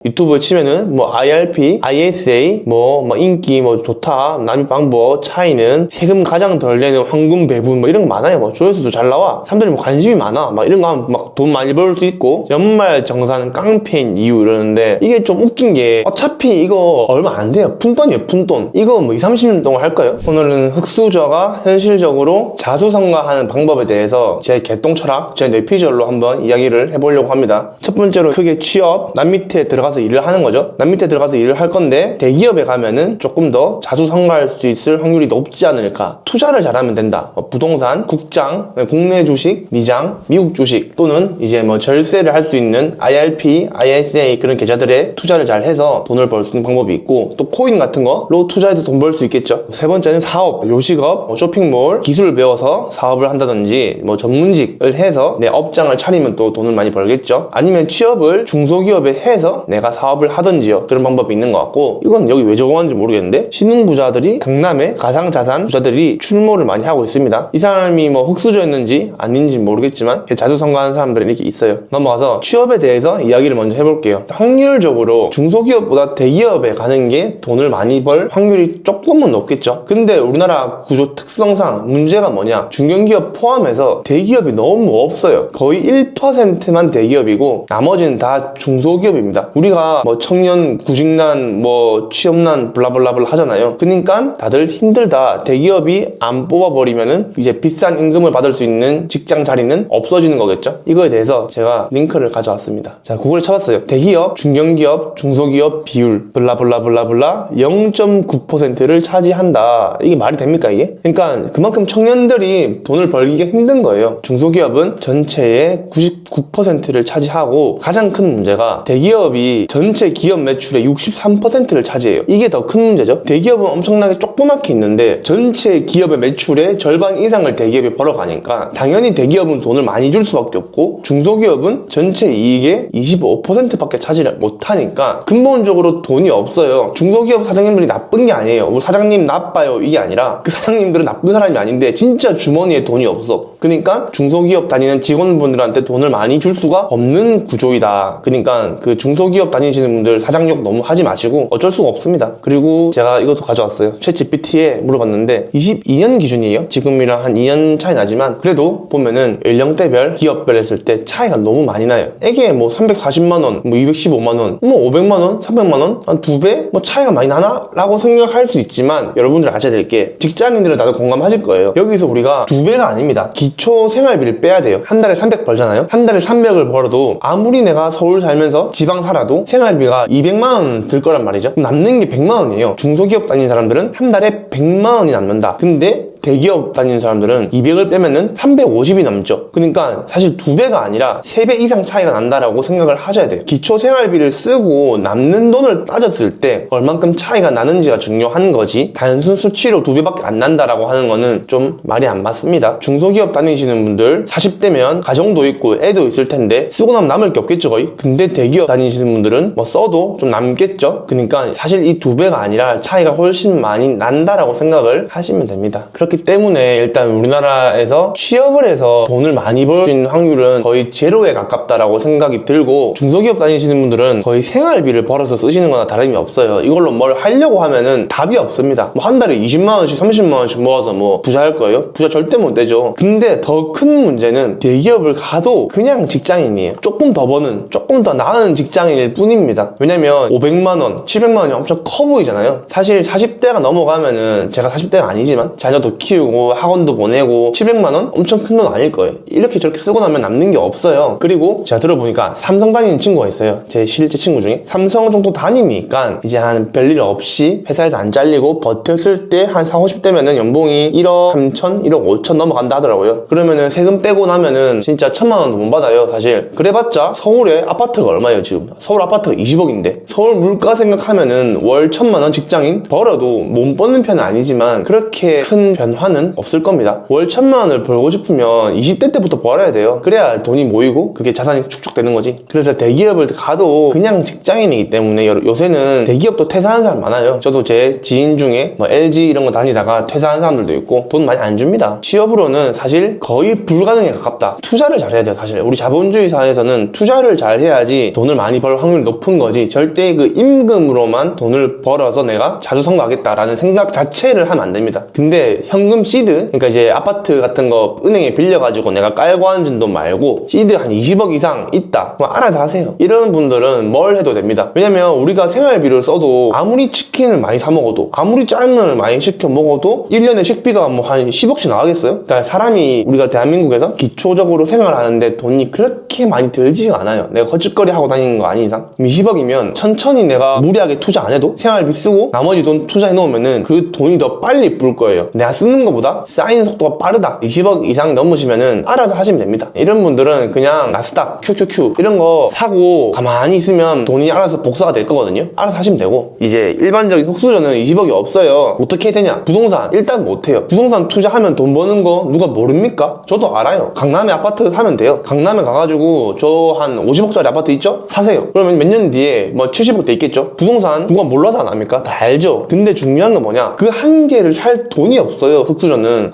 유튜브에 치면은 뭐 IRP, ISA, 뭐 인기, 뭐 좋다, 납입 방법, 차이는, 세금 가장 덜 내는 황금 배분 뭐 이런 거 많아요. 뭐 조회수도 잘 나와. 사람들이 뭐 관심이 많아. 막 이런 거 하면 막 돈 많이 벌 수 있고, 연말 정산은 깡패인 이유 이러는데, 이게 좀 웃긴 게 어차피 이거 얼마 안 돼요. 푼돈이에요, 푼돈. 이거 뭐 20-30년 동안 할까요? 오늘은 흑수저가 현실적으로 자수성가하는 방법에 대해서 제 개똥 철학, 제 뇌피셜로 한번 이야기를 해보려고 합니다. 첫 번째로 크게 취업, 남 밑에 들어가서 일을 하는 거죠. 남 밑에 들어가서 일을 할 건데 대기업에 가면은 조금 더 자수성가할 수 있을 확률이 높지 않을까. 투자를 잘하면 된다. 부동산, 국장, 국내 주식, 미장, 미국 주식, 또는 이제 뭐 절세를 할 수 있는 IRP, ISA 그런 계좌들에 투자를 잘 해서 돈을 벌 수 있는 방법이 있고, 또 코인 같은 거로 투자해서 돈 벌 수 있겠죠. 세 번째는 사업, 요식업, 쇼핑몰, 기술을 배워서 사업을 한다든지 뭐 전문직을 해서 내 업장을 차리면 또 돈을 많이 벌겠죠. 아니면 취업을 중소기업에 해서 내가 사업을 하든지요. 그런 방법이 있는 것 같고, 이건 여기 왜 적어놨는지 모르겠는데 신흥부자들이, 강남의 가상자산 부자들이 출몰을 많이 하고 있습니다. 이 사람이 뭐 흑수저였는지 아닌지 모르겠지만 자수성가하는 사람들이 이렇게 있어요. 넘어가서 취업에 대해서 이야기를 먼저 해볼게요. 확률적으로 중소기업보다 대기업에 가는 게 돈을 많이 벌 확률이 조금은 높겠죠. 근데 우리나라 구조 특성상 문제가 뭐냐, 중견기업 포함해서 대기업이 너무 없어요. 거의 1%만 대기업이고 나머지는 다 중소기업입니다. 우리가 뭐 청년 구직난, 뭐 취업난 블라블라블 하잖아요. 그러니까 다들 힘들다. 대기업이 안 뽑아버리면은 이제 비싼 임금을 받을 수 있는 직장 자리는 없어지는 거겠죠. 이거에 대해서 제가 링크를 가져왔습니다. 자, 구글에 쳐봤어요. 대기업, 중견기업, 중소기업 비율 블라블라블라블라 0.9%를 차지한다. 이게 말이 됩니까 이게? 그러니까 그만큼 청년들이 돈을 벌기가 힘든 거예요. 중소기업은 전체의 99%를 차지하고, 가장 큰 문제가 대기업이 전체 기업 매출의 63%를 차지해요. 이게 더 큰 문제죠. 대기업은 엄청나게 조그맣게 있는데 전체 기업의 매출의 절반 이상을 대기업이 벌어가니까 당연히 대기업은 돈을 많이 줄 수밖에 없고, 중소기업은 전체 이익의 25%밖에 차지를 못하니까 근본적으로 돈이 없어요. 중소기업 사장님들이 나쁜 게 아니에요. 뭐 사장님 나빠요 이게 아니라, 그 사장님들은 나쁜 사람이 아닌데 진짜 주머니에 돈이 없어. 그러니까 중소기업 다니는 직원분들한테 돈을 많이 줄 수가 없는 구조이다. 그러니까 그 중소기업 다니시는 분들 사장욕 너무 하지 마시고 어쩔 수가 없습니다. 그리고 제가 이것도 가져왔어요. 챗GPT에 물어봤는데 22년 기준이에요. 지금이랑 한 2년 차이 나지만 그래도 보면은 연령대별, 기업별 했을 때 차이가 너무 많이 나요. 이게 뭐 340만원, 뭐 215만원, 뭐 500만원, 300만원, 한 2배? 뭐 차이가 많이 나나? 라고 생각할 수 있지만 여러분들 아셔야 될 게, 직장인들은 다들 공감하실 거예요. 여기서 우리가 2배가 아닙니다. 기초 생활비를 빼야 돼요. 한 달에 300 벌잖아요. 한 달에 300을 벌어도 아무리 내가 서울 살면서 지방 살아도 생활비가 200만원 들 거란 말이죠. 남는 게 100만원이에요. 중소기업 다니는 사람들은 한 달에 100만원이 남는다. 근데 대기업 다니는 사람들은 200을 빼면은 350이 남죠. 그러니까 사실 2배가 아니라 3배 이상 차이가 난다라고 생각을 하셔야 돼요. 기초 생활비를 쓰고 남는 돈을 따졌을 때 얼만큼 차이가 나는지가 중요한 거지, 단순 수치로 2배밖에 안 난다라고 하는 거는 좀 말이 안 맞습니다. 중소기업 다니시는 분들 40대면 가정도 있고 애도 있을 텐데 쓰고 나면 남을 게 없겠죠 거의. 근데 대기업 다니시는 분들은 뭐 써도 좀 남겠죠. 그러니까 사실 이 2배가 아니라 차이가 훨씬 많이 난다라고 생각을 하시면 됩니다. 그렇기 때문에 일단 우리나라에서 취업을 해서 돈을 많이 벌 수 있는 확률은 거의 제로에 가깝다라고 생각이 들고, 중소기업 다니시는 분들은 거의 생활비를 벌어서 쓰시는 거나 다름이 없어요. 이걸로 뭘 하려고 하면은 답이 없습니다. 뭐 한 달에 20만원씩 30만원씩 모아서 뭐 부자 할 거예요? 부자 절대 못 되죠. 근데 더 큰 문제는 대기업을 가도 그냥 직장인이에요. 조금 더 버는, 조금 더 나은 직장인일 뿐입니다. 왜냐면 500만원, 700만원이 엄청 커 보이잖아요. 사실 40대가 넘어가면은, 제가 40대가 아니지만 자녀도 키우고 학원도 보내고 700만원? 엄청 큰 돈 아닐 거예요. 이렇게 저렇게 쓰고 나면 남는 게 없어요. 그리고 제가 들어보니까 삼성 다니는 친구가 있어요. 제 실제 친구 중에. 삼성 정도 다니니까 이제 한 별일 없이 회사에서 안 잘리고 버텼을 때 한 40, 50대면은 연봉이 1억 3천, 1억 5천 넘어간다 하더라고요. 그러면은 세금 빼고 나면은 진짜 1000만원도 못 받아요 사실. 그래봤자 서울에 아파트가 얼마예요 지금? 서울 아파트가 20억인데 서울 물가 생각하면은 월 1000만원 직장인 벌어도 못 버는 편은 아니지만 그렇게 큰 변화 연화는 없을 겁니다. 월 1000만원을 벌고 싶으면 20대 때부터 벌어야 돼요. 그래야 돈이 모이고 그게 자산이 축적되는 거지. 그래서 대기업을 가도 그냥 직장인이기 때문에 요새는 대기업도 퇴사하는 사람 많아요. 저도 제 지인 중에 뭐 LG 이런 거 다니다가 퇴사한 사람들도 있고 돈 많이 안 줍니다. 취업으로는 사실 거의 불가능에 가깝다. 투자를 잘해야 돼요. 사실 우리 자본주의 사회에서는 투자를 잘 해야지 돈을 많이 벌 확률이 높은 거지, 절대 그 임금으로만 돈을 벌어서 내가 자주성가하겠다라는 생각 자체를 하면 안 됩니다. 근데 현금 시드, 그러니까 이제 아파트 같은 거 은행에 빌려가지고 내가 깔고 앉은 돈 말고 시드 한 20억 이상 있다, 그럼 알아서 하세요. 이런 분들은 뭘 해도 됩니다. 왜냐면 우리가 생활비를 써도 아무리 치킨을 많이 사 먹어도 아무리 짜장면을 많이 시켜 먹어도 1년에 식비가 뭐 한 10억씩 나가겠어요? 그러니까 사람이 우리가 대한민국에서 기초적으로 생활하는데 돈이 그렇게 많이 들지가 않아요. 내가 거짓거리 하고 다니는 거 아닌 이상. 20억이면 천천히 내가 무리하게 투자 안 해도 생활비 쓰고 나머지 돈 투자해 놓으면은 그 돈이 더 빨리 불 거예요. 내가 쓰는 것보다 쌓이는 속도가 빠르다. 20억 이상이 넘으시면은 알아서 하시면 됩니다. 이런 분들은 그냥 나스닥, QQQ 이런 거 사고 가만히 있으면 돈이 알아서 복사가 될 거거든요. 알아서 하시면 되고, 이제 일반적인 흑수저는 20억이 없어요. 어떻게 해야 되냐? 부동산 일단 못해요. 부동산 투자하면 돈 버는 거 누가 모릅니까? 저도 알아요. 강남에 아파트 사면 돼요. 강남에 가가지고 저 한 50억짜리 아파트 있죠? 사세요. 그러면 몇 년 뒤에 뭐 70억대 있겠죠? 부동산 누가 몰라서 안 합니까? 다 알죠? 근데 중요한 건 뭐냐? 그 한 개를 살 돈이 없어요. 흑수저는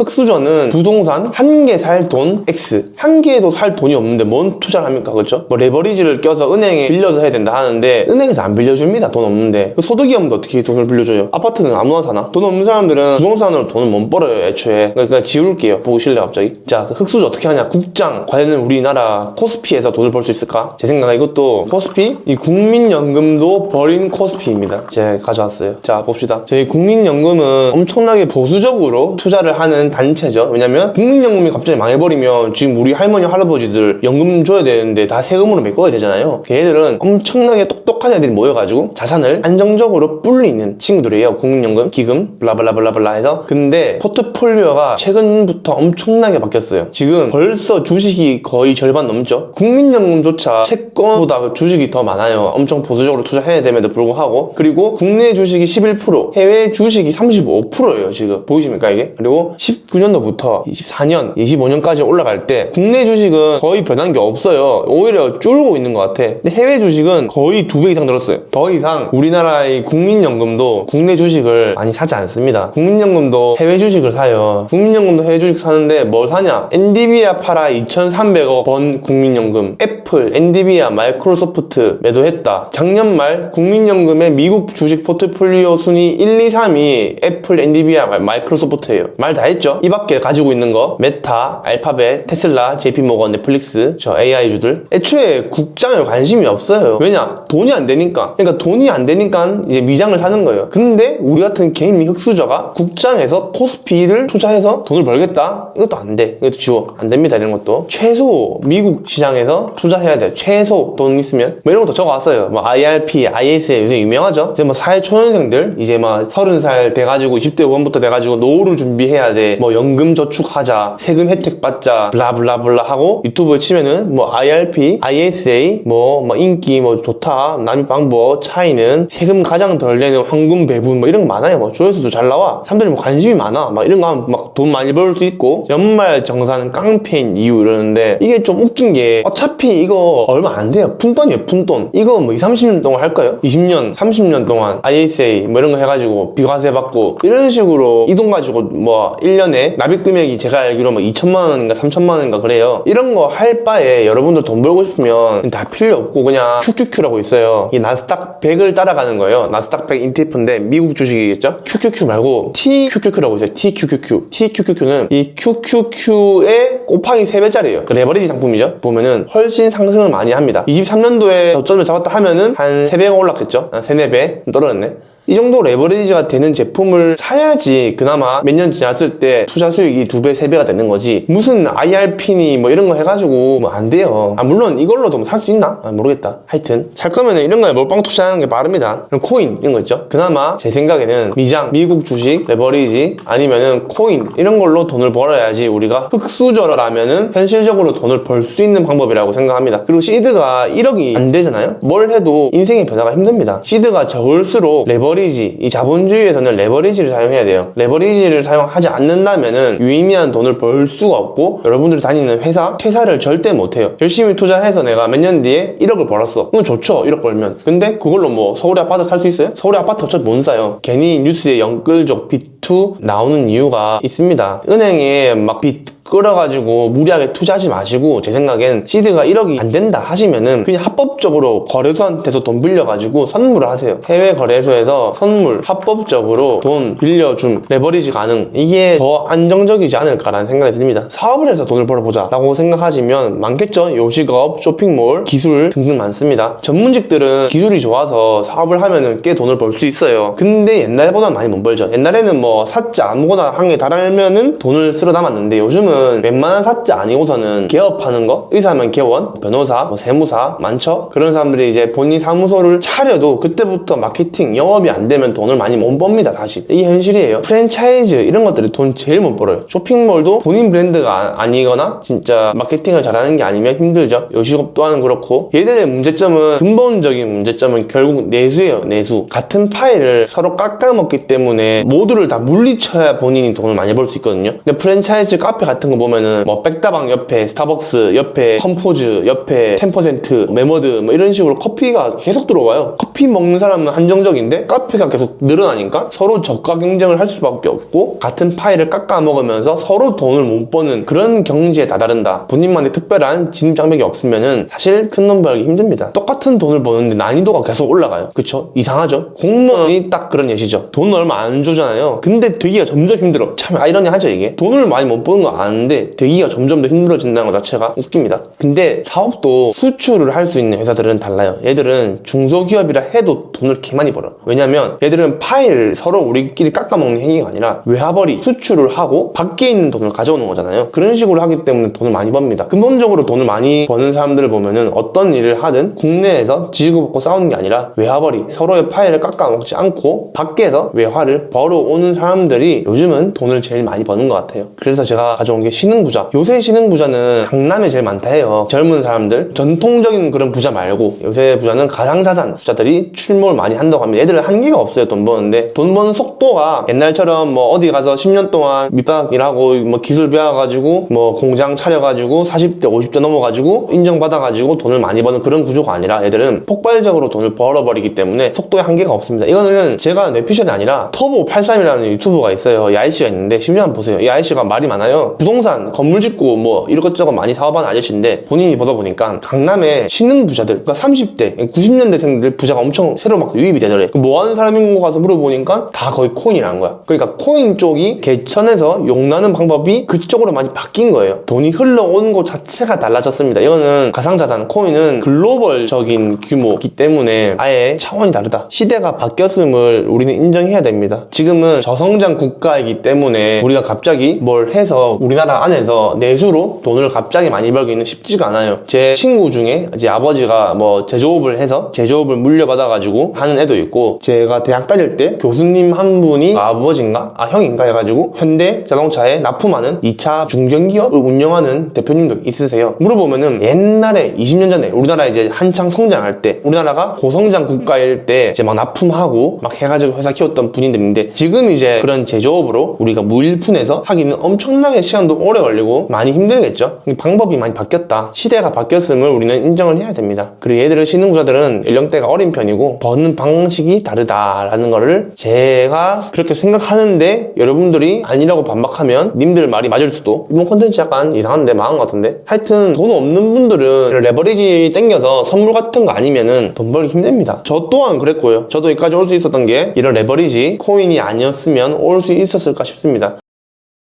부동산 한 개 살 돈 X, 한 개도 살 돈이 없는데 뭔 투자를 합니까? 그렇죠? 뭐 레버리지를 껴서 은행에 빌려서 해야 된다 하는데 은행에서 안 빌려줍니다. 돈 없는데. 소득이 없는데 어떻게 돈을 빌려줘요? 아파트는 아무나 사나? 돈 없는 사람들은 부동산으로 돈을 못 벌어요, 애초에. 그러니까 지울게요. 보고 싶네 갑자기. 자, 그 흑수저 어떻게 하냐? 국장. 과연 우리나라 코스피에서 돈을 벌 수 있을까? 제 생각에 이것도 코스피? 이 국민연금도 버린 코스피입니다. 제가 가져왔어요. 자, 봅시다. 저희 국민연금은 엄청나게 보수적으로 투자를 하는 단체죠. 왜냐면 국민연금이 갑자기 망해버리면 지금 우리 할머니 할아버지들 연금 줘야 되는데 다 세금으로 메꿔야 되잖아요. 걔네들은 엄청나게 똑똑한 애들이 모여가지고 자산을 안정적으로 불리는 친구들이에요. 국민연금, 기금, 블라블라블라블라 해서. 근데 포트폴리오가 최근부터 엄청나게 바뀌었어요. 지금 벌써 주식이 거의 절반 넘죠. 국민연금조차 채권보다 주식이 더 많아요. 엄청 보수적으로 투자해야 됨에도 불구하고. 그리고 국내 주식이 11%, 해외 주식이 35%예요 지금. 보이십니까 이게? 그리고 19년도부터 24년, 25년까지 올라갈 때 국내 주식은 거의 변한 게 없어요. 오히려 줄고 있는 것 같아. 근데 해외 주식은 거의 2배 이상 늘었어요. 더 이상 우리나라의 국민연금도 국내 주식을 많이 사지 않습니다. 국민연금도 해외 주식을 사요. 국민연금도 해외 주식 사는데 뭘 사냐? 엔비디아 팔아 2,300억 번 국민연금, 애플, 엔비디아, 마이크로소프트 매도했다. 작년 말 국민연금의 미국 주식 포트폴리오 순위 1, 2, 3이 애플, 엔비디아, 마이크로소프트예요. 말 다 했죠? 이 밖에 가지고 있는 거 메타, 알파벳, 테슬라, JP모건, 넷플릭스, 저 AI주들. 애초에 국장에 관심이 없어요. 왜냐? 돈이 안 되니까. 그러니까 돈이 안 되니까 이제 미장을 사는 거예요. 근데 우리 같은 개인 흑수저가 국장에서 코스피를 투자해서 돈을 벌겠다? 이것도 안 돼. 이것도 지워. 안 됩니다. 이런 것도. 최소 미국 시장에서 투자해야 돼. 최소 돈 있으면. 뭐 이런 것도 적어왔어요. 뭐 IRP, ISA 요새 유명하죠? 이제 뭐 사회초년생들 이제 막 30살 돼가지고 20대 후반부터 돼가지고 노후를 준비해야 돼. 뭐 연금 저축하자, 세금 혜택 받자, 블라블라블라 하고 유튜브에 치면은 뭐 IRP, ISA, 뭐 인기 뭐 좋다, 납입 방법 차이는, 세금 가장 덜 내는 황금 배분 뭐 이런 거 많아요. 뭐 조회수도 잘 나와. 사람들이 뭐 관심이 많아. 막 이런 거 하면 막 돈 많이 벌 수 있고, 연말 정산은 깡패인 이유 이러는데 이게 좀 웃긴 게 어차피 이거 얼마 안 돼요. 푼돈이에요, 푼돈. 이거 뭐 20, 30년 동안 할까요? 20년, 30년 동안 ISA 뭐 이런 거 해가지고 비과세 받고 이런 식으로 이 돈 가지고 뭐 1년에 납입 금액이 제가 알기로 뭐 2천만 원인가 3천만 원인가 그래요. 이런 거 할 바에 여러분들 돈 벌고 싶으면 다 필요 없고 그냥 QQQ라고 있어요. 이 나스닥 100을 따라가는 거예요. 나스닥 100 ETF인데 미국 주식이겠죠? QQQ 말고 TQQQ라고 있어요. TQQQ. TQQQ는 이 QQQ의 곱하기 3배짜리예요. 그 레버리지 상품이죠. 보면은 훨씬 상승을 많이 합니다. 23년도에 저점을 잡았다 하면은 한 3배가 올랐겠죠? 한 3, 4배 떨어졌네. 이 정도 레버리지가 되는 제품을 사야지 그나마 몇 년 지났을 때 투자 수익이 2배, 3배가 되는 거지. 무슨 IRP니 뭐 이런 거 해가지고 뭐 안 돼요. 물론 이걸로도 뭐 살 수 있나? 모르겠다. 하여튼 살 거면 이런 거에 몰빵 투자하는 게 빠릅니다. 그럼 코인 이런 거 있죠? 그나마 제 생각에는 미장, 미국 주식, 레버리지 아니면은 코인 이런 걸로 돈을 벌어야지 우리가 흑수저라면은 현실적으로 돈을 벌 수 있는 방법이라고 생각합니다. 그리고 시드가 1억이 안 되잖아요? 뭘 해도 인생의 변화가 힘듭니다. 시드가 적을수록 레버리지 레버리지, 이 자본주의에서는 레버리지를 사용해야 돼요. 레버리지를 사용하지 않는다면은 유의미한 돈을 벌 수가 없고, 여러분들이 다니는 회사 퇴사를 절대 못해요. 열심히 투자해서 내가 몇 년 뒤에 1억을 벌었어. 그건 좋죠, 1억 벌면. 근데 그걸로 뭐 서울에 아파트 살 수 있어요? 서울에 아파트 어차피 못 사요. 괜히 뉴스에 영끌족 B2 나오는 이유가 있습니다. 은행에 막 빚 끌어가지고 무리하게 투자하지 마시고, 제 생각엔 시드가 1억이 안 된다 하시면은 그냥 합법적으로 거래소한테서 돈 빌려가지고 선물을 하세요. 해외 거래소에서 선물 합법적으로 돈 빌려줌, 레버리지 가능, 이게 더 안정적이지 않을까라는 생각이 듭니다. 사업을 해서 돈을 벌어보자 라고 생각하시면 많겠죠. 요식업, 쇼핑몰, 기술 등등 많습니다. 전문직들은 기술이 좋아서 사업을 하면은 꽤 돈을 벌 수 있어요. 근데 옛날보다는 많이 못 벌죠. 옛날에는 뭐 사자 아무거나 한 개 달아면은 돈을 쓸어 담았는데, 요즘은 웬만한 사자 아니고서는 개업하는 거, 의사면 개원, 변호사, 뭐 세무사 많죠. 그런 사람들이 이제 본인 사무소를 차려도 그때부터 마케팅, 영업이 안 되면 돈을 많이 못 법니다. 다시 이게 현실이에요. 프랜차이즈 이런 것들이 돈 제일 못 벌어요. 쇼핑몰도 본인 브랜드가 아니거나 진짜 마케팅을 잘하는 게 아니면 힘들죠. 요식업 또한 그렇고. 얘들의 문제점은, 근본적인 문제점은 결국 내수예요. 내수. 같은 파일을 서로 깎아먹기 때문에 모두를 다 물리쳐야 본인이 돈을 많이 벌 수 있거든요. 근데 프랜차이즈 카페 같은 거 보면은 뭐 백다방 옆에 스타벅스, 옆에 컴포즈, 옆에 10% 메머드 뭐 이런 식으로 커피가 계속 들어와요. 커피 먹는 사람은 한정적인데 카페가 계속 늘어나니까 서로 저가 경쟁을 할 수밖에 없고, 같은 파일을 깎아 먹으면서 서로 돈을 못 버는 그런 경지에 다다른다. 본인만의 특별한 진입 장벽이 없으면은 사실 큰 돈 벌기 힘듭니다. 똑같은 돈을 버는데 난이도가 계속 올라가요. 그쵸? 이상하죠? 공무원이 딱 그런 예시죠. 돈 얼마 안 주잖아요. 근데 되기가 점점 힘들어. 참 아이러니하죠 이게. 돈을 많이 못 버는 거 아는데 되기가 점점 더 힘들어진다는 것 자체가 웃깁니다. 근데 사업도 수출을 할 수 있는 회사들은 달라요. 얘들은 중소기업이라 해도 돈을 개 많이 벌어. 왜냐면 얘들은 파일을 서로 우리끼리 깎아먹는 행위가 아니라 외화벌이 수출을 하고 밖에 있는 돈을 가져오는 거잖아요. 그런 식으로 하기 때문에 돈을 많이 법니다. 근본적으로 돈을 많이 버는 사람들을 보면은 어떤 일을 하든 국내에서 지지고 볶고 싸우는 게 아니라 외화벌이, 서로의 파일을 깎아먹지 않고 밖에서 외화를 벌어오는 사람들이 요즘은 돈을 제일 많이 버는 것 같아요. 그래서 제가 가져온 게 신흥부자. 요새 신흥부자는 강남에 제일 많다 해요. 젊은 사람들, 전통적인 그런 부자 말고 요새 부자는 가상자산 부자들이 출몰 많이 한다고 합니다. 애들은 한계가 없어요. 돈 버는데 돈 버는 속도가 옛날처럼 뭐 어디 가서 10년 동안 밑바닥 일하고 뭐 기술 배워가지고 뭐 공장 차려가지고 40대 50대 넘어가지고 인정받아가지고 돈을 많이 버는 그런 구조가 아니라 애들은 폭발적으로 돈을 벌어버리기 때문에 속도에 한계가 없습니다. 이거는 제가 뇌피셜이 아니라 터보83이라는 유튜버가 있어요. 이 아저씨가 있는데 심지어 한번 보세요. 이 아저씨가 말이 많아요. 부동산, 건물 짓고 뭐 이것저것 많이 사업하는 아저씨인데, 본인이 보다 보니까 강남에 신흥 부자들, 그러니까 30대, 90년대생들 부자가 엄청 새로 막 유입이 되더래. 뭐 하는 사람인 거 가서 물어보니까 다 거의 코인이라는 거야. 그러니까 코인 쪽이 개천에서 용나는 방법이 그쪽으로 많이 바뀐 거예요. 돈이 흘러오는 것 자체가 달라졌습니다. 이거는 가상자산, 코인은 글로벌적인 규모이기 때문에 아예 차원이 다르다. 시대가 바뀌었음을 우리는 인정해야 됩니다. 지금은 저성장 국가이기 때문에 우리가 갑자기 뭘 해서 우리나라 안에서 내수로 돈을 갑자기 많이 벌기는 쉽지가 않아요. 제 친구 중에 제 아버지가 뭐 제조업을 해서 제조업을 물려받아가지고 하는 애도 있고, 제가 대학 다닐 때 교수님 한 분이 아버지인가? 형인가 해가지고 현대 자동차에 납품하는 2차 중견기업을 운영하는 대표님도 있으세요. 물어보면은 옛날에 20년 전에 우리나라 이제 한창 성장할 때, 우리나라가 고성장 국가일 때 이제 막 납품하고 막 해가지고 회사 키웠던 분들인데, 지금 이제 그런 제조업으로 우리가 무일푼에서 하기는 엄청나게 시간도 오래 걸리고 많이 힘들겠죠. 방법이 많이 바뀌었다. 시대가 바뀌었음을 우리는 인정을 해야 됩니다. 그리고 얘들은 신흥부자들은 연령대가 어린 편이고 버는 방식이 다르다라는 거를 제가 그렇게 생각하는데, 여러분들이 아니라고 반박하면 님들 말이 맞을 수도. 이번 콘텐츠 약간 이상한데, 망한 것 같은데. 하여튼 돈 없는 분들은 레버리지 땡겨서 선물 같은 거 아니면은 돈 벌기 힘듭니다. 저 또한 그랬고요. 저도 여기까지 올 수 있었던 게 이런 레버리지 코인이 아니었으면 올 수 있었을까 싶습니다.